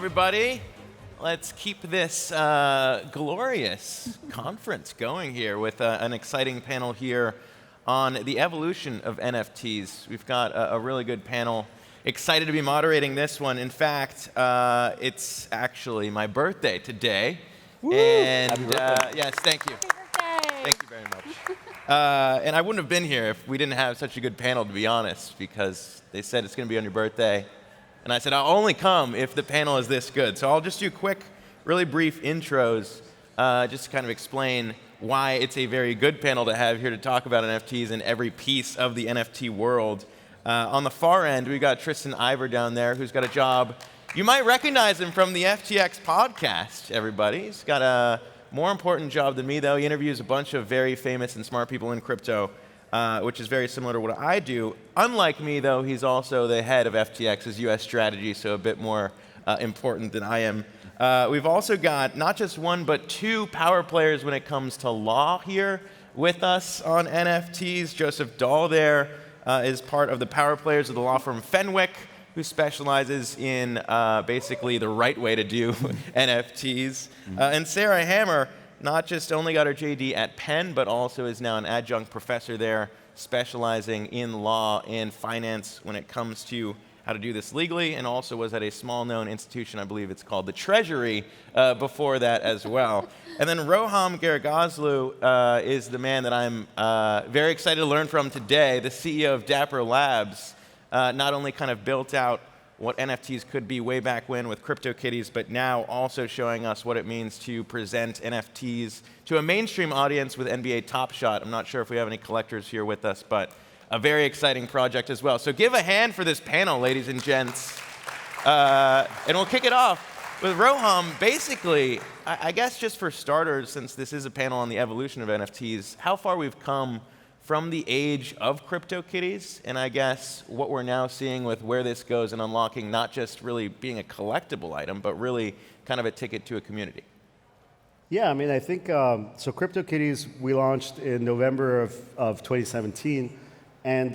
everybody. Let's keep this glorious conference going here with an exciting panel here on the evolution of NFTs. We've got a really good panel. Excited to be moderating this one. In fact, it's actually my birthday today. Woo! And Happy birthday. yes, thank you. Happy birthday. Thank you very much. And I wouldn't have been here if we didn't have such a good panel, to be honest, because they said it's going to be on your birthday. And I said, I'll only come if the panel is this good. So I'll just do quick, really brief intros, just to kind of explain why it's a very good panel to have here to talk about NFTs and every piece of the NFT world. On the far end, we've got Tristan Yver down there, who's got a job. You might recognize him from the FTX podcast, everybody. He's got a more important job than me, though. He interviews a bunch of very famous and smart people in crypto, which is very similar to what I do. Unlike me, though, he's also the head of FTX's US strategy, so a bit more important than I am. We've also got not just one, but two power players when it comes to law here with us on NFTs. 𝗍𝗍𝗍𝗲𝗍 there is part of the power players of the law firm Fenwick, who specializes in basically the right way to do NFTs. And Sarah Hammer not just only got her JD at Penn, but also is now an adjunct professor there, specializing in law and finance when it comes to how to do this legally, and also was at a small-known institution, I believe it's called the Treasury, before that as well. And then Roham Gharegozlou is the man that I'm very excited to learn from today, the CEO of Dapper Labs. Not only kind of built out what NFTs could be way back when with CryptoKitties, but now also showing us what it means to present NFTs to a mainstream audience with NBA Top Shot. I'm not sure if we have any collectors here with us, but a very exciting project as well. So give a hand for this panel, ladies and gents. And we'll kick it off with Roham. Basically, I guess just for starters, since this is a panel on the evolution of NFTs, how far we've come from the age of CryptoKitties, and I guess what we're now seeing with where this goes and unlocking not just really being a collectible item, but really kind of a ticket to a community. Yeah, I mean, I think, so CryptoKitties, we launched in November of 2017. And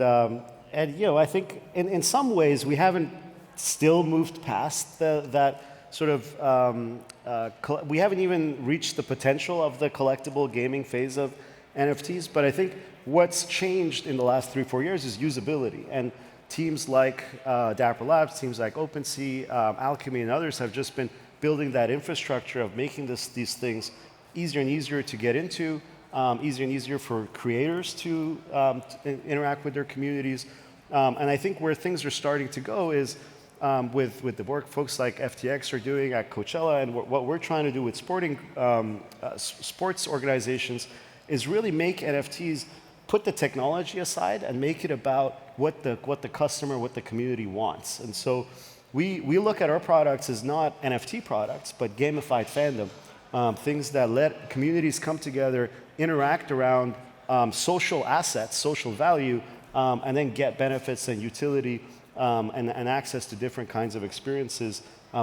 you know, I think in some ways we haven't still moved past that sort of, we haven't even reached the potential of the collectible gaming phase of NFTs, but I think what's changed in the last 3-4 years is usability. And teams like Dapper Labs, teams like OpenSea, Alchemy, and others have just been building that infrastructure of making these things easier and easier to get into, easier and easier for creators to interact with their communities. And I think where things are starting to go is with the work folks like FTX are doing at Coachella, and what we're trying to do with sports organizations is really make NFTs, put the technology aside and make it about what the customer, what the community wants. And so we look at our products as not NFT products, but gamified fandom, things that let communities come together, interact around social assets, social value, and then get benefits and utility and access to different kinds of experiences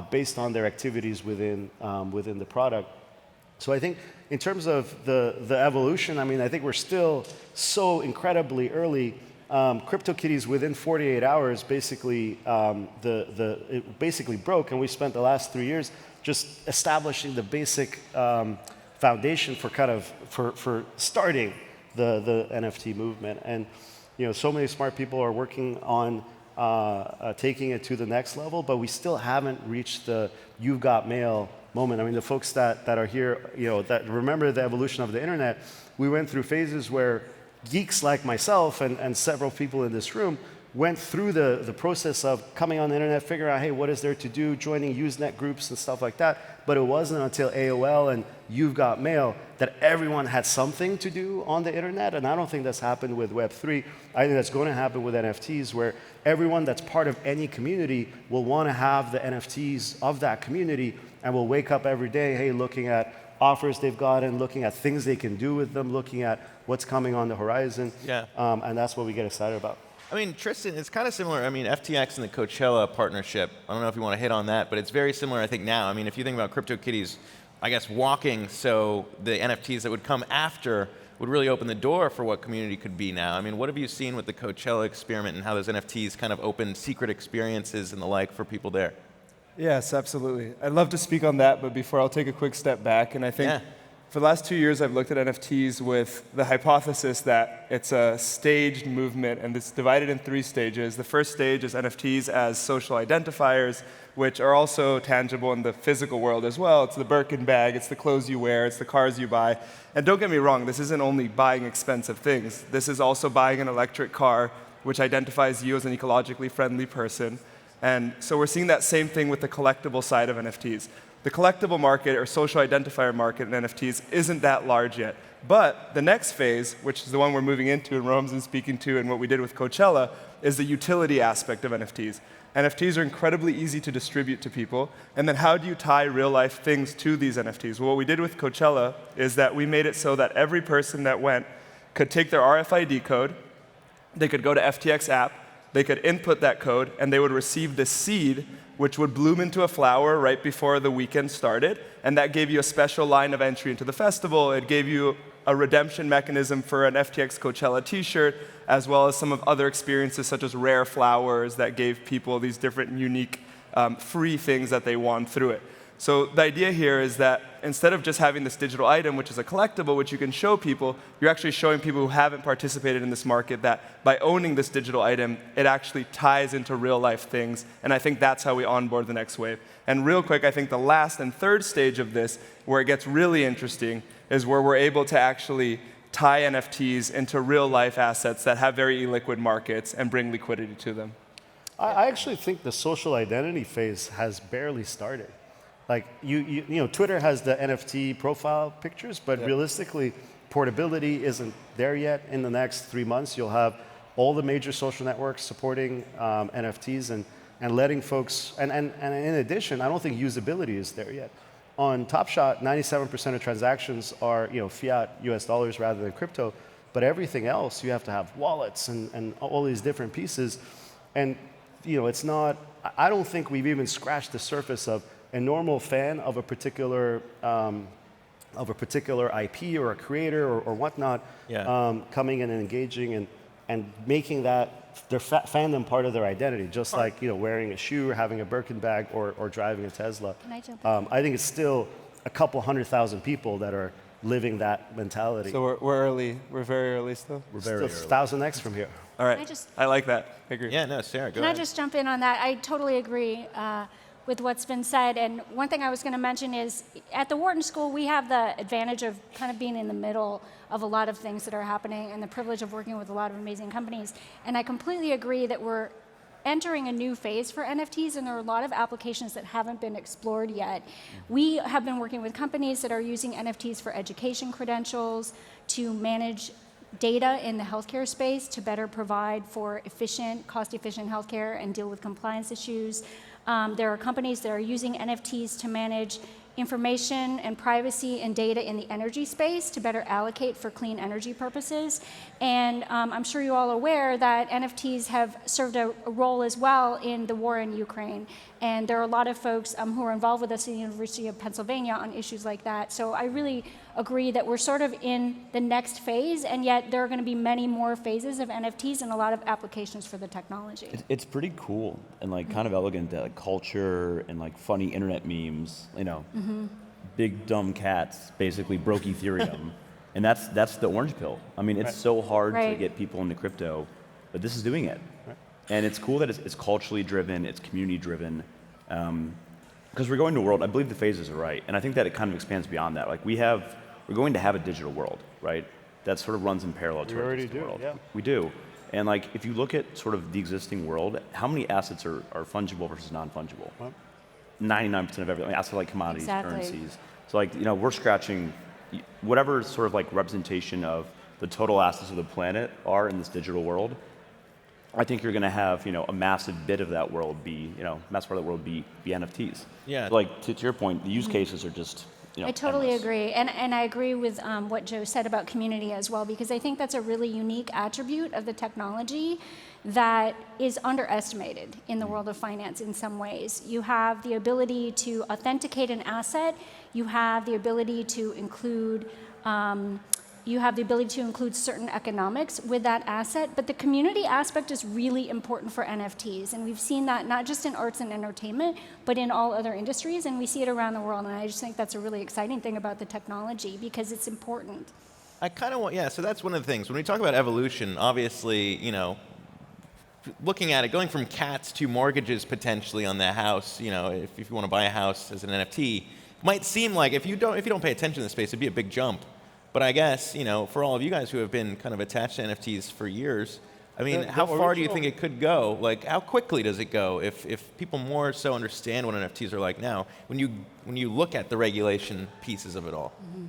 based on their activities within the product. So I think in terms of the evolution, I mean, I think we're still so incredibly early. CryptoKitties within 48 hours basically it basically broke, and we spent the last 3 years just establishing the basic foundation for kind of for starting the NFT movement. And you know, so many smart people are working on taking it to the next level, but we still haven't reached the "you've got mail" moment. I mean, the folks that are here, you know, that remember the evolution of the internet, we went through phases where geeks like myself and several people in this room went through the process of coming on the internet, figuring out, hey, what is there to do, joining Usenet groups and stuff like that. But it wasn't until AOL and You've Got Mail that everyone had something to do on the internet. And I don't think that's happened with Web3. I think that's going to happen with NFTs, where everyone that's part of any community will want to have the NFTs of that community and will wake up every day, hey, looking at offers they've gotten, looking at things they can do with them, looking at what's coming on the horizon. Yeah. And that's what we get excited about. I mean, Tristan, it's kind of similar. I mean, FTX and the Coachella partnership, I don't know if you want to hit on that, but it's very similar, I think, now. I mean, if you think about CryptoKitties, I guess, walking, so the NFTs that would come after would really open the door for what community could be now. I mean, what have you seen with the Coachella experiment and how those NFTs kind of opened secret experiences and the like for people there? Yes, absolutely. I'd love to speak on that, but before I'll take a quick step back. And I think for the last 2 years, I've looked at NFTs with the hypothesis that it's a staged movement, and it's divided in 3 stages. The first stage is NFTs as social identifiers, which are also tangible in the physical world as well. It's the Birkin bag, it's the clothes you wear, it's the cars you buy. And don't get me wrong, this isn't only buying expensive things. This is also buying an electric car, which identifies you as an ecologically friendly person. And so we're seeing that same thing with the collectible side of NFTs. The collectible market or social identifier market in NFTs isn't that large yet. But the next phase, which is the one we're moving into and Roham's been speaking to and what we did with 𝗍𝗍𝗲, is the utility aspect of NFTs. NFTs are incredibly easy to distribute to people. And then how do you tie real-life things to these NFTs? Well, what we did with 𝗍𝗍𝗲 is that we made it so that every person that went could take their RFID code, they could go to FTX app, they could input that code, and they would receive the seed, which would bloom into a flower right before the weekend started. And that gave you a special line of entry into the festival. It gave you a redemption mechanism for an FTX 𝗍𝗍𝗲 t-shirt, as well as some of other experiences such as rare flowers that gave people these different unique free things that they won through it. So the idea here is that instead of just having this digital item, which is a collectible, which you can show people, you're actually showing people who haven't participated in this market that by owning this digital item, it actually ties into real life things. And I think that's how we onboard the next wave. And real quick, I think the last and third stage of this, where it gets really interesting, is where we're able to actually tie NFTs into real life assets that have very illiquid markets and bring liquidity to them. I actually think the social identity phase has barely started. Like, you know, Twitter has the NFT profile pictures, but realistically, portability isn't there yet. In the next 3 months, you'll have all the major social networks supporting NFTs and letting folks, and in addition, I don't think usability is there yet. On Top Shot, 97% of transactions are, you know, fiat US dollars rather than crypto, but everything else, you have to have wallets and all these different pieces. And, you know, it's not, I don't think we've even scratched the surface of a normal fan of a particular IP or a creator or whatnot, coming in and engaging and making that their fandom part of their identity, just like, you know, wearing a shoe or having a Birkin bag or driving a Tesla. Can I jump in? I think it's still a couple 100,000 people that are living that mentality. So we're early. We're very early still. We're very early. 1,000x from here. All right. I like that. I agree. Yeah, no, Sarah, go Can ahead. I just jump in on that? I totally agree with what's been said. And one thing I was going to mention is at the Wharton School, we have the advantage of kind of being in the middle of a lot of things that are happening and the privilege of working with a lot of amazing companies. And I completely agree that we're entering a new phase for NFTs, and there are a lot of applications that haven't been explored yet. We have been working with companies that are using NFTs for education credentials, to manage data in the healthcare space, to better provide for efficient, cost-efficient healthcare and deal with compliance issues. There are companies that are using NFTs to manage information and privacy and data in the energy space to better allocate for clean energy purposes. And I'm sure you're all aware that NFTs have served a role as well in the war in Ukraine. And there are a lot of folks who are involved with us at the University of Pennsylvania on issues like that. So I really agree that we're sort of in the next phase, and yet there are going to be many more phases of NFTs and a lot of applications for the technology. It's pretty cool and like kind of elegant, like culture and like funny internet memes, you know. Big dumb cats basically broke Ethereum. And that's the orange pill. I mean, it's so hard to get people into crypto, but this is doing it. And it's cool that it's culturally driven, it's community driven. Because we're going to a world, I believe the phases are right. And I think that it kind of expands beyond that. Like we're going to have a digital world, right? That sort of runs in parallel to our digital world. Yeah. We do. And like if you look at sort of the existing world, how many assets are fungible versus non-fungible? 99% of everything, assets like commodities, currencies. So like, you know, we're scratching whatever sort of like representation of the total assets of the planet are in this digital world. I think you're going to have, you know, a massive bit of that world be, you know, massive part of that world be NFTs. Yeah. Like to your point, the use cases are just, you know, I totally endless. agree. And I agree with what Joe said about community as well, because I think that's a really unique attribute of the technology that is underestimated in the world of finance in some ways. You have the ability to authenticate an asset. You have the ability to include you have the ability to include certain economics with that asset, but the community aspect is really important for NFTs, and we've seen that not just in arts and entertainment, but in all other industries, and we see it around the world, and I just think that's a really exciting thing about the technology because it's important. I kind of want, yeah, so that's one of the things. When we talk about evolution, obviously, looking at it, going from cats to mortgages potentially on the house, if you want to buy a house as an NFT, might seem like if you don't pay attention to the space, it'd be a big jump. But I guess, for all of you guys who have been kind of attached to NFTs for years, I mean, how far do you think it could go? Like, how quickly does it go if people more so understand what NFTs are like now, when you look at the regulation pieces of it all? Mm-hmm.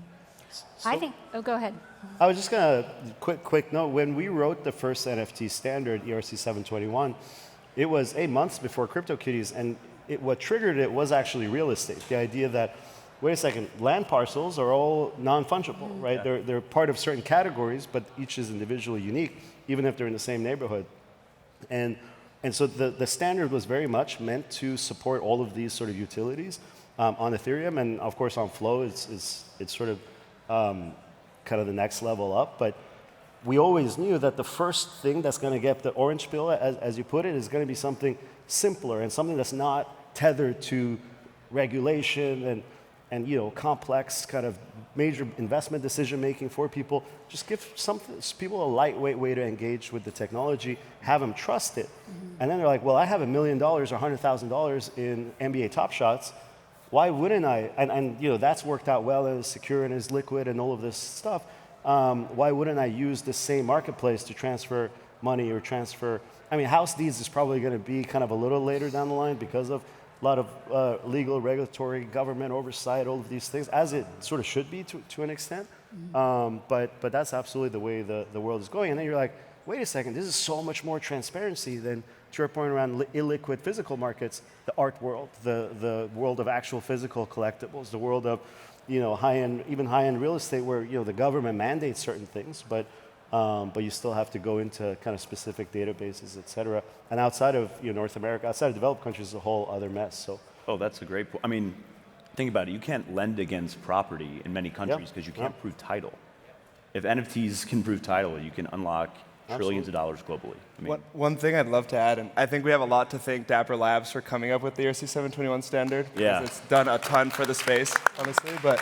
I think, go ahead. I was just going to, quick note, when we wrote the first NFT standard, ERC 721, it was 8 months before CryptoKitties, and what triggered it was actually real estate. The idea that, wait a second, land parcels are all non-fungible, right? Yeah. They're part of certain categories, but each is individually unique, even if they're in the same neighborhood. And so the standard was very much meant to support all of these sort of utilities on Ethereum, and of course on Flow, it's sort of kind of the next level up. But we always knew that the first thing that's going to get the orange pill, as you put it, is going to be something simpler and something that's not tethered to regulation and complex kind of major investment decision making for people. Just give people a lightweight way to engage with the technology, have them trust it. Mm-hmm. And then they're like, well, I have $1 million or $100,000 in NBA Top Shots. Why wouldn't I? And that's worked out well and is secure and is liquid and all of this stuff. Why wouldn't I use the same marketplace to transfer money or transfer? I mean, house deeds is probably going to be kind of a little later down the line because of a lot of legal, regulatory, government oversight, all of these things, as it sort of should be to an extent. Mm-hmm. But that's absolutely the way the world is going. And then you're like, wait a second, this is so much more transparency than, to your point around illiquid physical markets, the art world, the world of actual physical collectibles, the world of high-end real estate where the government mandates certain things, but you still have to go into kind of specific databases, et cetera. And outside of North America, outside of developed countries, is a whole other mess. So. Oh, that's a great point. I mean, think about it. You can't lend against property in many countries because you can't prove title. If NFTs can prove title, you can unlock trillions of dollars globally. I mean, one thing I'd love to add, and I think we have a lot to thank Dapper Labs for coming up with the ERC 721 standard. Yeah. It's done a ton for the space, honestly. But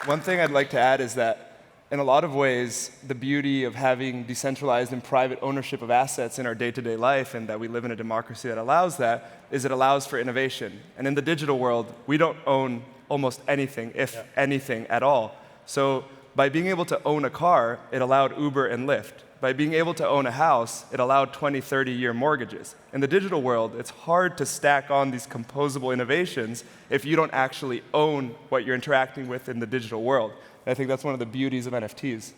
one thing I'd like to add is that in a lot of ways, the beauty of having decentralized and private ownership of assets in our day-to-day life, and that we live in a democracy that allows that, is it allows for innovation. And in the digital world, we don't own almost anything, if anything at all. So by being able to own a car, it allowed Uber and Lyft. By being able to own a house, it allowed 20, 30-year mortgages. In the digital world, it's hard to stack on these composable innovations if you don't actually own what you're interacting with in the digital world. And I think that's one of the beauties of NFTs.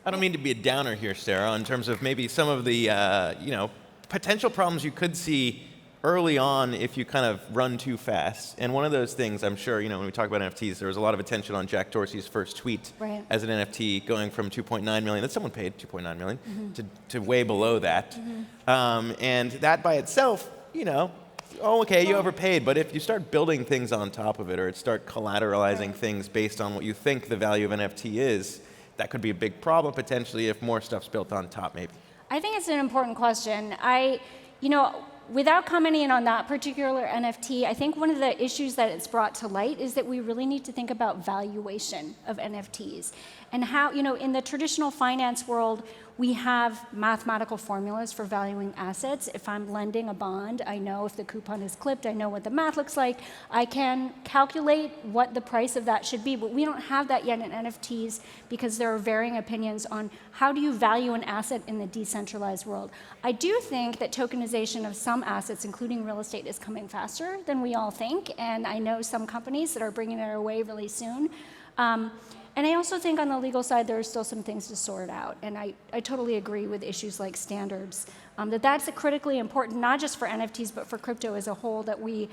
I don't mean to be a downer here, Sarah, in terms of maybe some of the potential problems you could see early on if you kind of run too fast. And one of those things, I'm sure, when we talk about NFTs, there was a lot of attention on Jack Dorsey's first tweet as an NFT going from 2.9 million, that someone paid 2.9 million, to way below that. And that by itself, you overpaid. But if you start building things on top of it, or start collateralizing things based on what you think the value of NFT is, that could be a big problem potentially if more stuff's built on top, maybe. I think it's an important question. Without commenting on that particular NFT, I think one of the issues that it's brought to light is that we really need to think about valuation of NFTs and how, in the traditional finance world, we have mathematical formulas for valuing assets. If I'm lending a bond, I know if the coupon is clipped, I know what the math looks like. I can calculate what the price of that should be, but we don't have that yet in NFTs because there are varying opinions on how do you value an asset in the decentralized world. I do think that tokenization of some assets, including real estate, is coming faster than we all think, and I know some companies that are bringing it our way really soon. And I also think on the legal side, there are still some things to sort out. And I totally agree with issues like standards, that's critically important, not just for NFTs, but for crypto as a whole, that we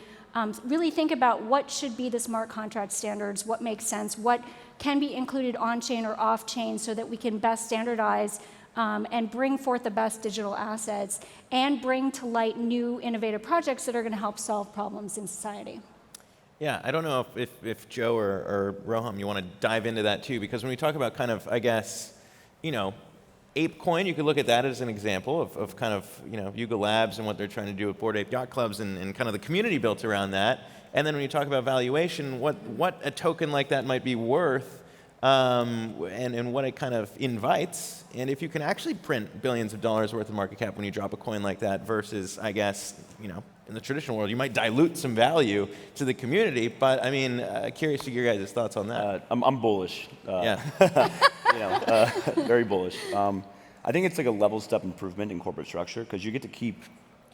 really think about what should be the smart contract standards, what makes sense, what can be included on-chain or off-chain so that we can best standardize and bring forth the best digital assets and bring to light new innovative projects that are going to help solve problems in society. Yeah, I don't know if Joe or Roham, you want to dive into that too, because when we talk about kind of, I guess, ApeCoin, you could look at that as an example of kind of, Yuga Labs and what they're trying to do with Bored Ape Yacht Clubs and kind of the community built around that. And then when you talk about valuation, what a token like that might be worth, and what it kind of invites. And if you can actually print billions of dollars worth of market cap when you drop a coin like that versus, I guess, in the traditional world, you might dilute some value to the community. But I mean, curious to hear your guys' thoughts on that. I'm bullish. Yeah. Very bullish. I think it's like a level step improvement in corporate structure because you get to keep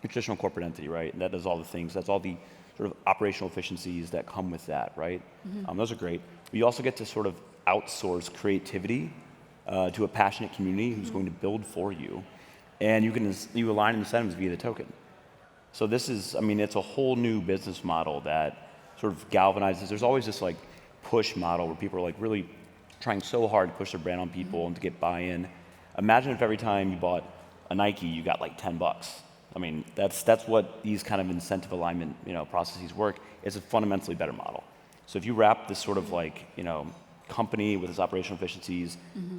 your traditional corporate entity, right? And that does all the things. That's all the sort of operational efficiencies that come with that, right? Those are great. But you also get to sort of outsource creativity to a passionate community who's going to build for you, and you align incentives via the token. So this is, it's a whole new business model that sort of galvanizes. There's always this like push model where people are like really trying so hard to push their brand on people and to get buy-in. Imagine if every time you bought a Nike, you got like $10. That's what these kind of incentive alignment processes work. It's a fundamentally better model. So if you wrap this sort of like company with its operational efficiencies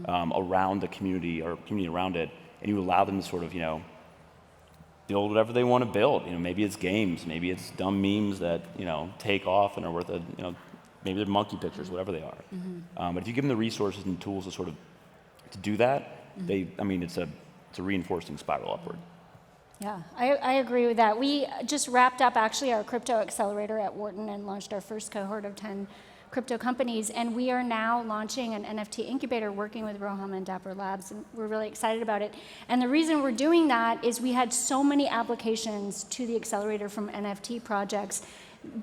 around the community or community around it, and you allow them to sort of build whatever they want to build. Maybe it's games, maybe it's dumb memes that take off and are worth maybe they're monkey pictures, whatever they are. But if you give them the resources and tools to sort of to do that, it's a reinforcing spiral upward. Yeah, I agree with that. We just wrapped up actually our crypto accelerator at Wharton and launched our first cohort of 10 crypto companies, and we are now launching an NFT incubator working with Roham and Dapper Labs, and we're really excited about it. And the reason we're doing that is we had so many applications to the accelerator from NFT projects,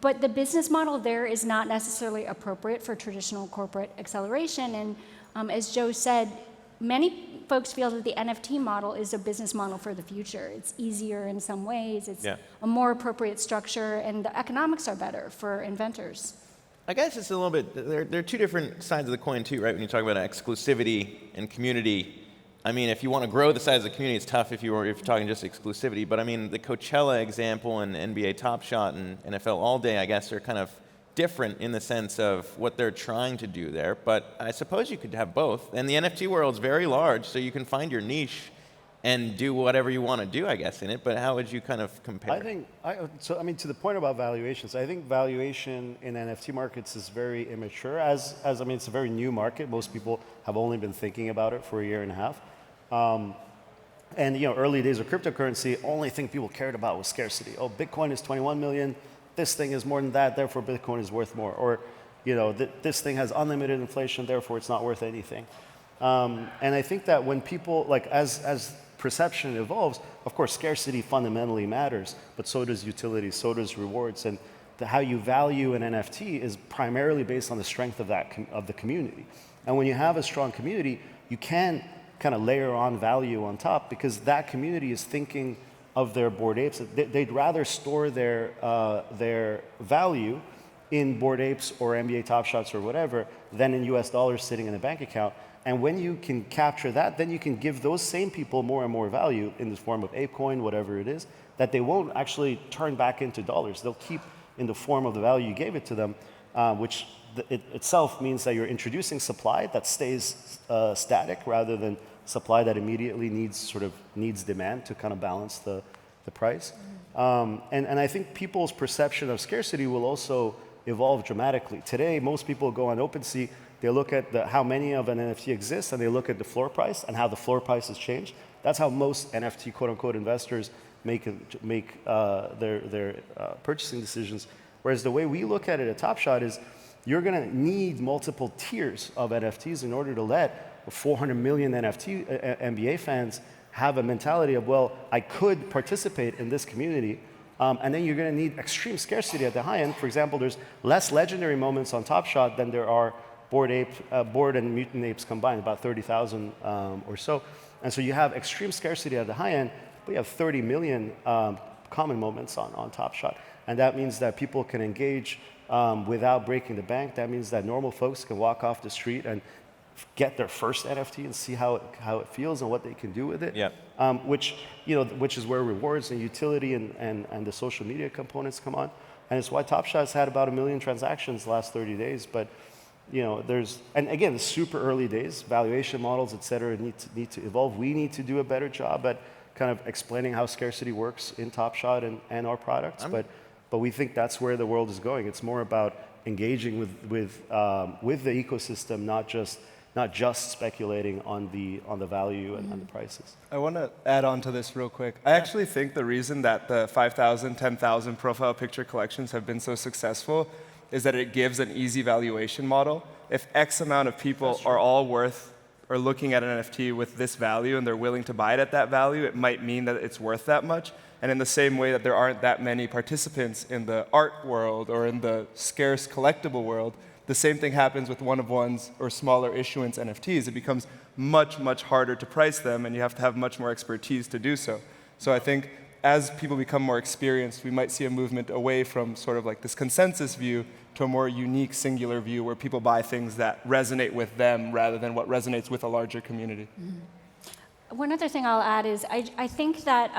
but the business model there is not necessarily appropriate for traditional corporate acceleration. And as Joe said, many folks feel that the NFT model is a business model for the future. It's easier in some ways, it's a more appropriate structure, and the economics are better for inventors. I guess it's a little bit, there are two different sides of the coin too, right? When you talk about exclusivity and community, if you want to grow the size of the community, it's tough if you're talking just exclusivity. But the Coachella example and NBA Top Shot and NFL All Day, I guess, are kind of different in the sense of what they're trying to do there. But I suppose you could have both. And the NFT world's very large, so you can find your niche and do whatever you want to do, I guess, in it. But how would you kind of compare? To the point about valuations, I think valuation in NFT markets is very immature. It's a very new market. Most people have only been thinking about it for a year and a half. Early days of cryptocurrency, only thing people cared about was scarcity. Oh, Bitcoin is 21 million. This thing is more than that, therefore Bitcoin is worth more. Or, this thing has unlimited inflation, therefore it's not worth anything. And I think that when people, as perception evolves, of course, scarcity fundamentally matters, but so does utility, so does rewards. And how you value an NFT is primarily based on the strength of the community. And when you have a strong community, you can kind of layer on value on top because that community is thinking of their Bored Apes. They'd rather store their value in Bored Apes or NBA Top Shots or whatever than in US dollars sitting in a bank account. And when you can capture that, then you can give those same people more and more value in the form of ApeCoin, whatever it is, that they won't actually turn back into dollars. They'll keep in the form of the value you gave it to them, which itself means that you're introducing supply that stays static rather than supply that immediately needs demand to kind of balance the price. And I think people's perception of scarcity will also evolve dramatically. Today, most people go on OpenSea, they look at how many of an NFT exists, and they look at the floor price and how the floor price has changed. That's how most NFT quote-unquote investors make their purchasing decisions. Whereas the way we look at it at Top Shot is you're going to need multiple tiers of NFTs in order to let 400 million NBA fans have a mentality of, well, I could participate in this community. And then you're going to need extreme scarcity at the high end. For example, there's less legendary moments on Top Shot than there are Bored and Mutant Apes combined, about 30,000 or so. And so you have extreme scarcity at the high end, but you have 30 million common moments on Top Shot. And that means that people can engage without breaking the bank. That means that normal folks can walk off the street and get their first NFT and see how it feels and what they can do with it. Yeah. Which is where rewards and utility and the social media components come on. And it's why Top Shot's had about 1 million transactions the last 30 days. But and again, super early days, valuation models, et cetera, need to evolve. We need to do a better job at kind of explaining how scarcity works in Top Shot and our products. But we think that's where the world is going. It's more about engaging with the ecosystem, not just speculating on the value and the prices. I want to add on to this real quick. I actually think the reason that the 5,000, 10,000 profile picture collections have been so successful is that it gives an easy valuation model. If X amount of people are all worth or looking at an NFT with this value and they're willing to buy it at that value, it might mean that it's worth that much. And in the same way that there aren't that many participants in the art world or in the scarce collectible world, the same thing happens with one-of-ones or smaller issuance NFTs. It becomes much, much harder to price them, and you have to have much more expertise to do so. So I think as people become more experienced, we might see a movement away from sort of like this consensus view to a more unique, singular view where people buy things that resonate with them rather than what resonates with a larger community. One other thing I'll add is I think that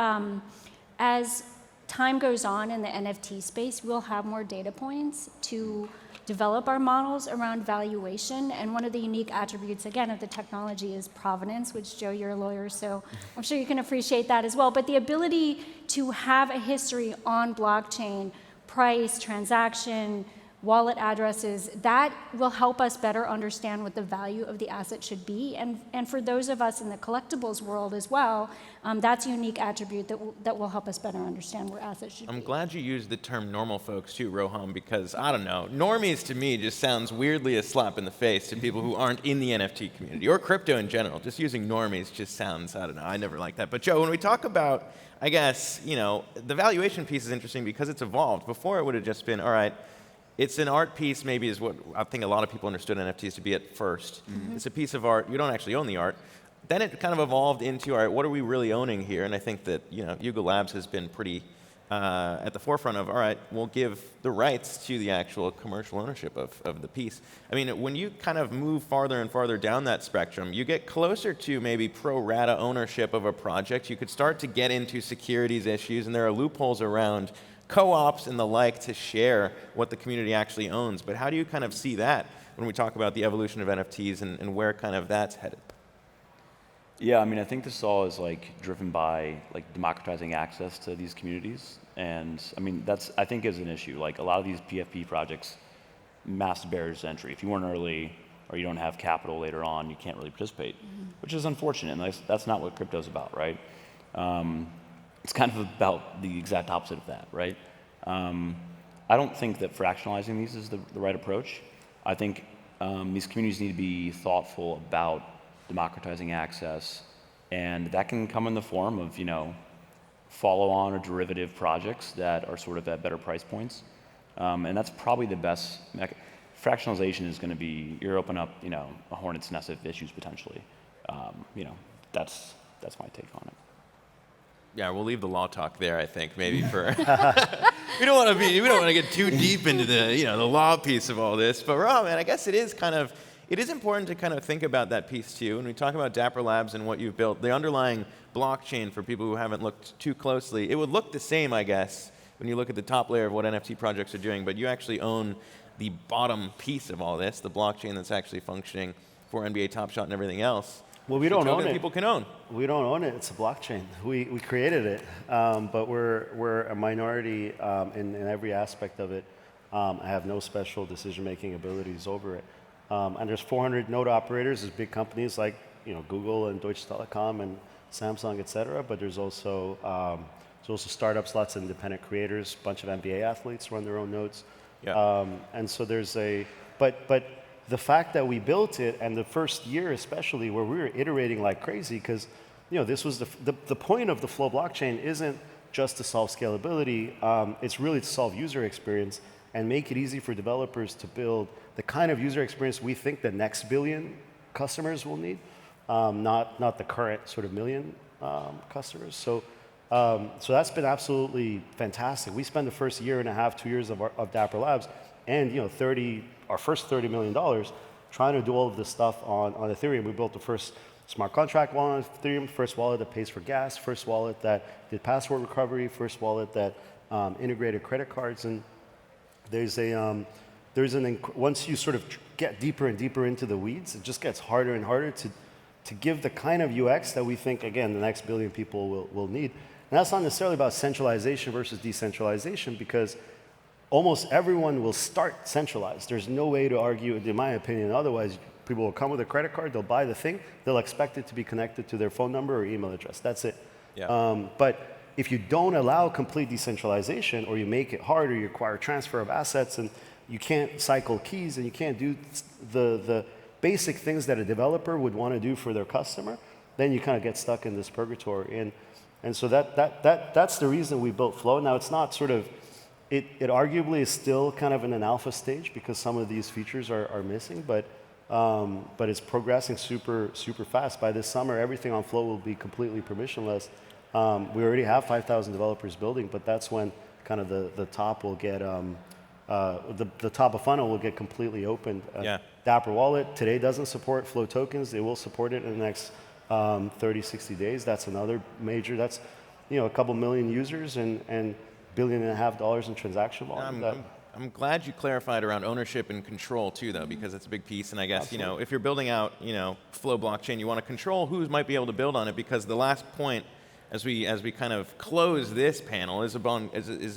as time goes on in the NFT space, we'll have more data points to develop our models around valuation. And one of the unique attributes, again, of the technology is provenance, which, Joe, you're a lawyer, so I'm sure you can appreciate that as well. But the ability to have a history on blockchain, price, transaction, wallet addresses, that will help us better understand what the value of the asset should be. And for those of us in the collectibles world as well, that's a unique attribute that will help us better understand where assets should be. I'm glad you used the term normal folks too, Roham, because I don't know, normies to me just sounds weirdly a slap in the face to people who aren't in the NFT community or crypto in general. Just using normies just sounds, I don't know, I never liked that. But Joe, when we talk about, I guess, the valuation piece is interesting because it's evolved. Before it would have just been, all right, it's an art piece, maybe is what I think a lot of people understood NFTs to be at first. It's a piece of art. You don't actually own the art. Then it kind of evolved into, all right, what are we really owning here? And I think that Yuga Labs has been pretty at the forefront of, all right, we'll give the rights to the actual commercial ownership of the piece. I mean, when you kind of move farther and farther down that spectrum, you get closer to maybe pro rata ownership of a project. You could start to get into securities issues, and there are loopholes around co-ops and the like to share what the community actually owns. But how do you kind of see that when we talk about the evolution of NFTs and where kind of that's headed? Yeah, I mean, I think this all is driven by democratizing access to these communities. And I mean, that's, I think, is an issue. A lot of these PFP projects, massive barriers to entry. If you weren't early or you don't have capital later on, you can't really participate, which is unfortunate. And that's not what crypto's about, right? It's kind of about the exact opposite of that, right? I don't think that fractionalizing these is the right approach. I think these communities need to be thoughtful about democratizing access, and that can come in the form of, follow-on or derivative projects that are sort of at better price points. And that's probably the best. Fractionalization is going to be, you're opening up, a hornet's nest of issues potentially. That's my take on it. Yeah, we'll leave the law talk there, I think, maybe for we don't want to get too deep into the law piece of all this. But Roham, man, I guess it is important to kind of think about that piece too. When we talk about Dapper Labs and what you've built, the underlying blockchain for people who haven't looked too closely, it would look the same, I guess, when you look at the top layer of what NFT projects are doing, but you actually own the bottom piece of all this, the blockchain that's actually functioning for NBA Top Shot and everything else. Well, we don't own it. People can own. We don't own it. It's a blockchain. We created it, but we're a minority in every aspect of it. I have no special decision-making abilities over it. And there's 400 node operators. There's big companies like Google and 𝗬𝗿𝗀𝗲𝗃 and Samsung, et cetera. But there's also startups, lots of independent creators. A bunch of NBA athletes run their own nodes. Yeah. And so there's but the fact that we built it, and the first year especially, where we were iterating like crazy, because this was the point of the Flow blockchain isn't just to solve scalability. It's really to solve user experience and make it easy for developers to build the kind of user experience we think the next billion customers will need, not the current sort of million customers. So that's been absolutely fantastic. We spent the first year and a half, 2 years of Dapper Labs, and our first $30 million trying to do all of this stuff on Ethereum. We built the first smart contract wallet on Ethereum, first wallet that pays for gas, first wallet that did password recovery, first wallet that integrated credit cards. And there's once you sort of get deeper and deeper into the weeds, it just gets harder and harder to give the kind of UX that we think, again, the next billion people will need. And that's not necessarily about centralization versus decentralization, because almost everyone will start centralized. There's no way to argue, in my opinion, otherwise. People will come with a credit card, they'll buy the thing, they'll expect it to be connected to their phone number or email address. That's it. Yeah. But if you don't allow complete decentralization, or you make it harder, you require transfer of assets, and you can't cycle keys, and you can't do the basic things that a developer would want to do for their customer, then you kind of get stuck in this purgatory. And so that's the reason we built Flow. Now, it's not sort of, it arguably is still kind of in an alpha stage because some of these features are missing, but it's progressing super fast. By this summer, everything on Flow will be completely permissionless. We already have 5,000 developers building, but that's when kind of the top will get, the top of funnel will get completely opened. Yeah. Dapper Wallet today doesn't support Flow tokens. They will support it in the next 30, 60 days. That's another major, that's a couple million users and $1.5 billion in transaction volume. I'm glad you clarified around ownership and control too, though, because that's a big piece. And I guess, if you're building out, Flow blockchain, you want to control who might be able to build on it, because the last point as we kind of close this panel is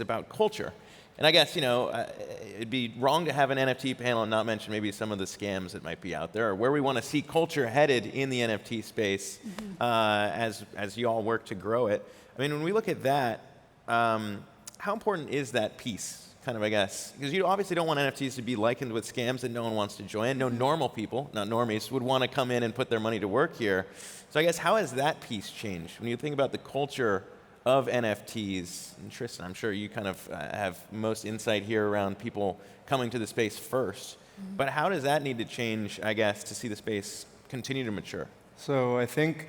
about culture. And I guess, it'd be wrong to have an NFT panel and not mention maybe some of the scams that might be out there, or where we want to see culture headed in the NFT space as you all work to grow it. I mean, when we look at that, how important is that piece? Kind of, I guess, because you obviously don't want NFTs to be likened with scams that no one wants to join. No normal people, not normies, would want to come in and put their money to work here. So I guess, how has that piece changed? When you think about the culture of NFTs, and Tristan, I'm sure you kind of have most insight here around people coming to the space first. But how does that need to change, I guess, to see the space continue to mature? So I think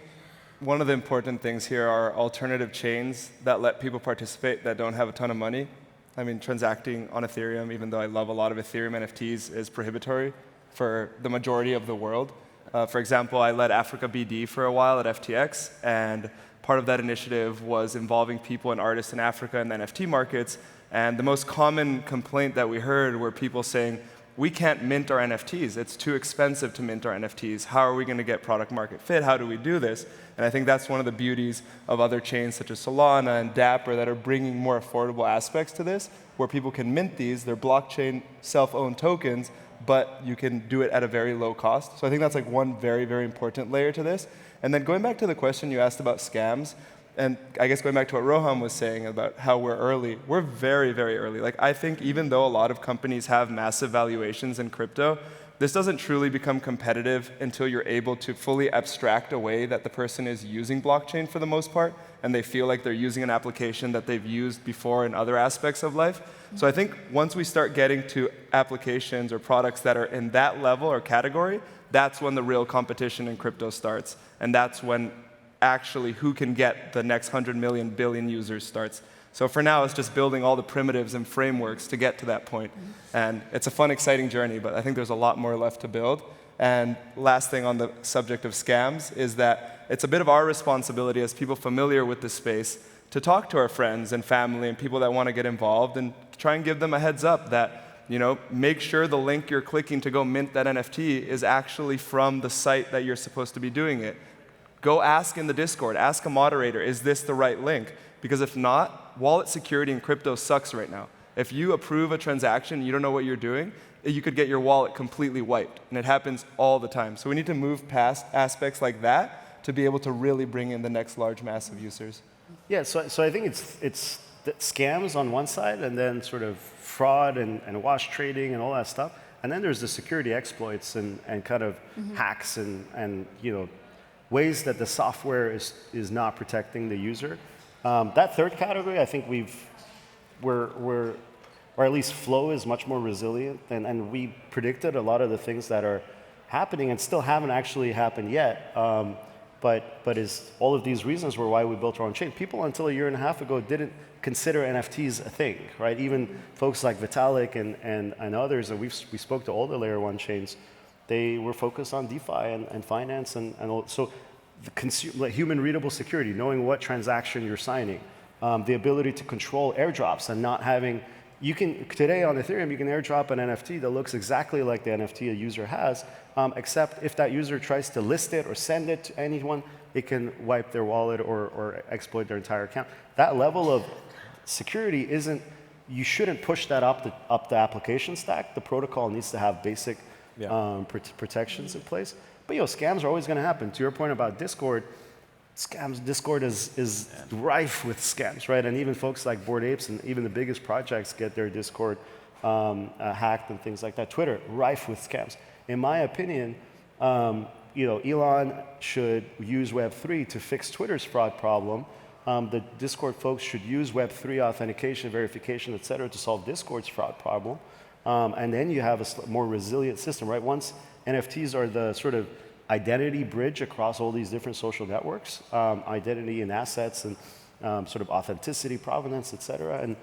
one of the important things here are alternative chains that let people participate that don't have a ton of money. I mean, transacting on Ethereum, even though I love a lot of Ethereum NFTs, is prohibitory for the majority of the world. For example, I led Africa BD for a while at FTX, and part of that initiative was involving people and artists in Africa in the NFT markets. And the most common complaint that we heard were people saying, we can't mint our NFTs. It's too expensive to mint our NFTs. How are we going to get product market fit? How do we do this? And I think that's one of the beauties of other chains such as Solana and Dapper that are bringing more affordable aspects to this, where people can mint these. They're blockchain self-owned tokens, but you can do it at a very low cost. So I think that's like one very, very important layer to this. And then going back to the question you asked about scams, and I guess going back to what Roham was saying about how we're early, we're very, very early. Like, I think even though a lot of companies have massive valuations in crypto, this doesn't truly become competitive until you're able to fully abstract away that the person is using blockchain for the most part, and they feel like they're using an application that they've used before in other aspects of life. So I think once we start getting to applications or products that are in that level or category, that's when the real competition in crypto starts. And that's when actually who can get the next 100 million billion users starts. So for now, it's just building all the primitives and frameworks to get to that point. And it's a fun, exciting journey, but I think there's a lot more left to build. And last thing on the subject of scams is that it's a bit of our responsibility as people familiar with this space to talk to our friends and family and people that want to get involved and try and give them a heads up that, make sure the link you're clicking to go mint that NFT is actually from the site that you're supposed to be doing it. Go ask in the Discord, ask a moderator, is this the right link? Because if not, wallet security in crypto sucks right now. If you approve a transaction and you don't know what you're doing, you could get your wallet completely wiped. And it happens all the time. So we need to move past aspects like that to be able to really bring in the next large mass of users. Yeah, so I think it's scams on one side, and then sort of fraud and wash trading and all that stuff. And then there's the security exploits and kind of hacks and ways that the software is not protecting the user. That third category, I think or at least Flow is much more resilient, and we predicted a lot of the things that are happening and still haven't actually happened yet. But is all of these reasons were why we built our own chain. People until a year and a half ago didn't consider NFTs a thing, right? Even folks like Vitalik and others, and we spoke to all the layer one chains, they were focused on DeFi and finance and so the human readable security, knowing what transaction you're signing, the ability to control airdrops and not having today on Ethereum, you can airdrop an NFT that looks exactly like the NFT a user has, except if that user tries to list it or send it to anyone, it can wipe their wallet or exploit their entire account. That level of security you shouldn't push that up the application stack. The protocol needs to have basic protections in place. But scams are always going to happen. To your point about Discord, Discord is rife with scams, right? And even folks like 𝗲𝗲𝗀𝗃𝗍 and even the biggest projects get their Discord hacked and things like that. Twitter, rife with scams. In my opinion, Elon should use Web3 to fix Twitter's fraud problem. The Discord folks should use Web3 authentication, verification, et cetera, to solve Discord's fraud problem. And then you have a more resilient system, right? Once NFTs are the sort of identity bridge across all these different social networks, identity and assets and sort of authenticity, provenance, et cetera. And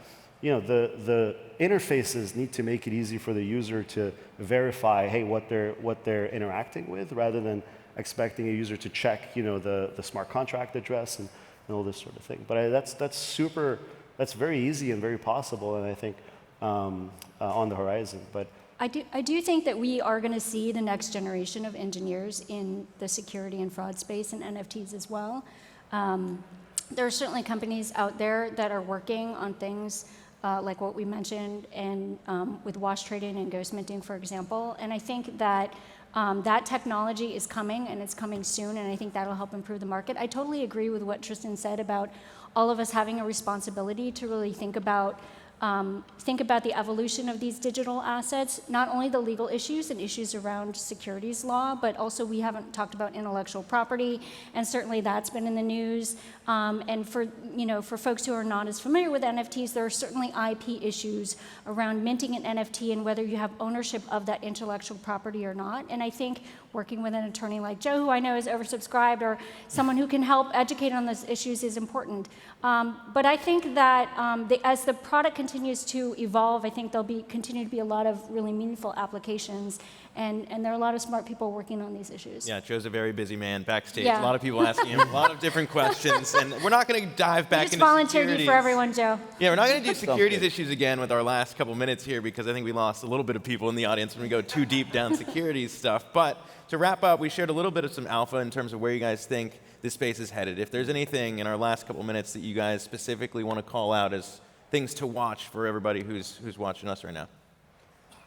the interfaces need to make it easy for the user to verify, hey, what they're interacting with, rather than expecting a user to check, the smart contract address and all this sort of thing. But that's very easy and very possible, and I think on the horizon. But I do think that we are going to see the next generation of engineers in the security and fraud space and NFTs as well. There are certainly companies out there that are working on things like what we mentioned and with wash trading and ghost minting, for example. And I think that that technology is coming, and it's coming soon, and I think that'll help improve the market. I totally agree with what Tristan said about all of us having a responsibility to really think about the evolution of these digital assets, not only the legal issues and issues around securities law, but also we haven't talked about intellectual property, and certainly that's been in the news. And for folks who are not as familiar with NFTs, there are certainly IP issues around minting an NFT and whether you have ownership of that intellectual property or not. And I think working with an attorney like Joe, who I know is oversubscribed, or someone who can help educate on those issues is important. But I think that as the product continues to evolve, I think there'll continue to be a lot of really meaningful applications, and there are a lot of smart people working on these issues. Yeah, Joe's a very busy man backstage. Yeah. A lot of people asking him a lot of different questions, and we're not going to dive back into just volunteered securities. you for everyone, Joe. Yeah, we're not going to do securities issues again with our last couple minutes here, because I think we lost a little bit of people in the audience when we go too deep down securities stuff. But to wrap up, we shared a little bit of some alpha in terms of where you guys think this space is headed. If there's anything in our last couple minutes that you guys specifically want to call out as things to watch for everybody who's watching us right now.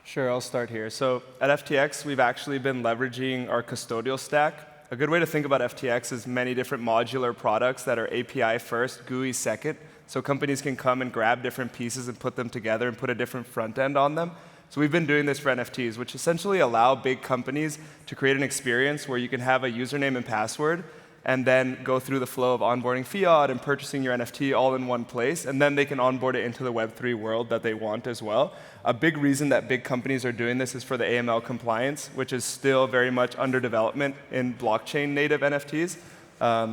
Sure, I'll start here. So at FTX, we've actually been leveraging our custodial stack. A good way to think about FTX is many different modular products that are API first, GUI second. So companies can come and grab different pieces and put them together and put a different front end on them. So we've been doing this for NFTs, which essentially allow big companies to create an experience where you can have a username and password and then go through the flow of onboarding fiat and purchasing your NFT all in one place, and then they can onboard it into the Web3 world that they want as well. A big reason that big companies are doing this is for the AML compliance, which is still very much under development in blockchain native NFTs.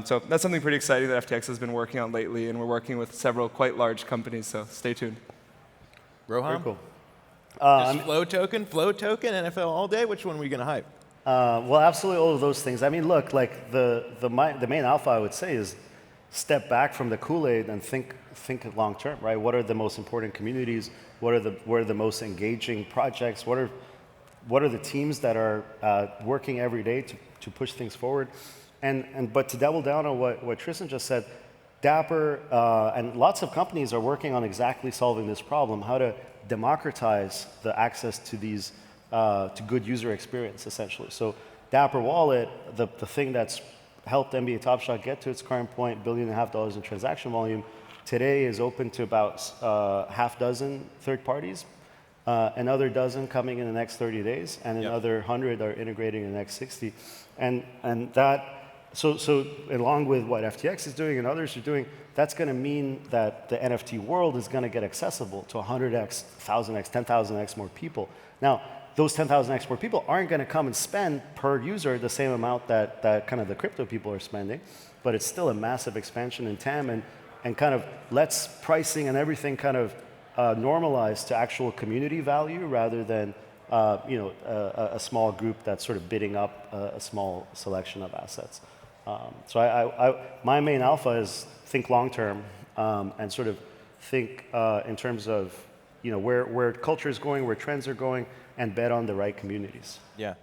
So that's something pretty exciting that FTX has been working on lately, and we're working with several quite large companies, so stay tuned. Roham? Very cool. Just flow token, NFL all day? Which one are we going to hype? Well, absolutely all of those things. I mean, look, like the main alpha, I would say, is step back from the Kool-Aid and think long term, right? What are the most important communities? What are the most engaging projects? What are the teams that are working every day to push things forward? But to double down on what Tristan just said, Dapper and lots of companies are working on exactly solving this problem: how to democratize the access to these. To good user experience, essentially. So Dapper Wallet, the thing that's helped 𝗍𝗿𝗀𝗀𝗍 get to its current point, $1.5 billion in transaction volume, today is open to about half dozen third parties, another dozen coming in the next 30 days, and another 100 are integrating in the next 60. And that, so along with what FTX is doing and others are doing, that's going to mean that the NFT world is going to get accessible to 100x, 1,000x, 10,000x more people. Now, those 10,000x more people aren't going to come and spend per user the same amount that kind of the crypto people are spending, but it's still a massive expansion in TAM and kind of lets pricing and everything kind of normalize to actual community value rather than a small group that's sort of bidding up a small selection of assets. So my main alpha is think long term and sort of think in terms of where culture is going, where trends are going, and bet on the right communities. Yeah.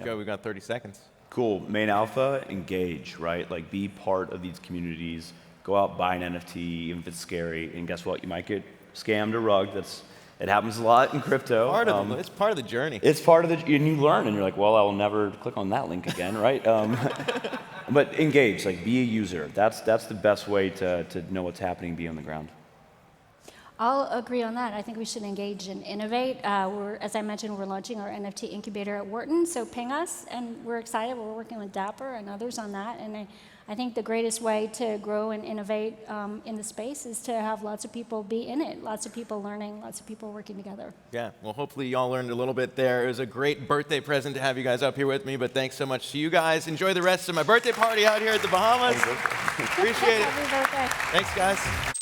Go, we've got 30 seconds. Cool. Main alpha, engage, right? Like be part of these communities. Go out, buy an NFT, even if it's scary. And guess what? You might get scammed or rugged. It happens a lot in crypto. It's part of the journey. It's part of and you learn, and you're like, well, I will never click on that link again, right? But engage, like be a user. That's the best way to know what's happening, be on the ground. I'll agree on that. I think we should engage and innovate. As I mentioned, we're launching our NFT incubator at Wharton, so ping us, and we're excited. We're working with Dapper and others on that, and I think the greatest way to grow and innovate in the space is to have lots of people be in it, lots of people learning, lots of people working together. Yeah, well, hopefully y'all learned a little bit there. It was a great birthday present to have you guys up here with me, but thanks so much to you guys. Enjoy the rest of my birthday party out here at the Bahamas. Appreciate it. Happy birthday. Thanks, guys.